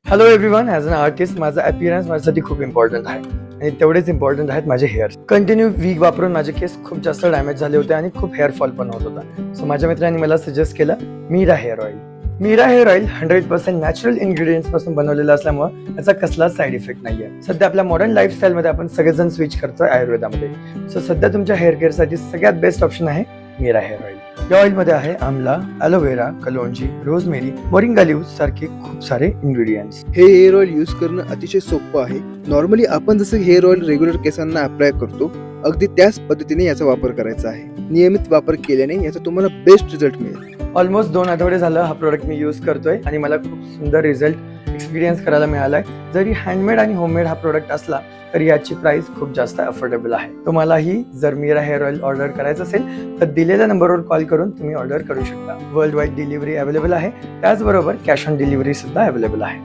Hello everyone, as an artist माझा appearance माझ्यासाठी खूप इम्पॉर्टंट आहे आणि तेवढेच इम्पॉर्टंट आहेत माझे हेअर. कंटिन्यू वीक वापरून माझे केस खूप जास्त डॅमेज झाले होते आणि खूप हेअर फॉल पण होत होता. सो माझ्या मित्रांनी मला सजेस्ट केलं Meera hair oil. Meera hair oil 100% natural ingredients पासून बनवलेलं असल्यामुळे याचा कसलाच साईड इफेक्ट नाहीये. सध्या आपल्या मॉडर्न लाईफस्टाईल मध्ये आपण सगळेजण स्विच करतोय आयुर्वेदामध्ये. सो सध्या तुमच्या हेअर केअर साठी सगळ्यात बेस्ट ऑप्शन आहे मीरा हेअर ऑइल. या ऑइल मध्ये आहे आमला, aloe vera, kalonji, rosemary, moringa leaves सारखे खूप सारे इन्ग्रेडियंट्स. हे हेअर ऑइल यूज करणं अतिशय सोपं आहे. नॉर्मली आपण जसं हेअर ऑइल रेग्युलर केसांना अप्लाय करतो, अगदी त्याच पद्धतीने याचा वापर करायचा आहे. नियमित वापर केल्याने याचा तुम्हाला बेस्ट रिझल्ट मिळेल. ऑलमोस्ट 2 आठवडे झालं हा प्रोडक्ट मी यूज करतोय आणि मला खूप सुंदर रिझल्ट एक्सपिरियन्स करायला मिळालाय. जरी हँडमेड आणि होममेड हा प्रोडक्ट असला तरी याची प्राइस खूप जास्त अफोर्डेबल आहे. तुम्हालाही जर मीरा हेअर ऑइल ऑर्डर करायचं असेल तर दिलेल्या नंबरवर कॉल करून तुम्ही ऑर्डर करू शकता. वर्ल्ड वाईड डिलिव्हरी अवेलेबल आहे. त्याचबरोबर कॅश ऑन डिलिव्हरी सुद्धा अवेलेबल आहे.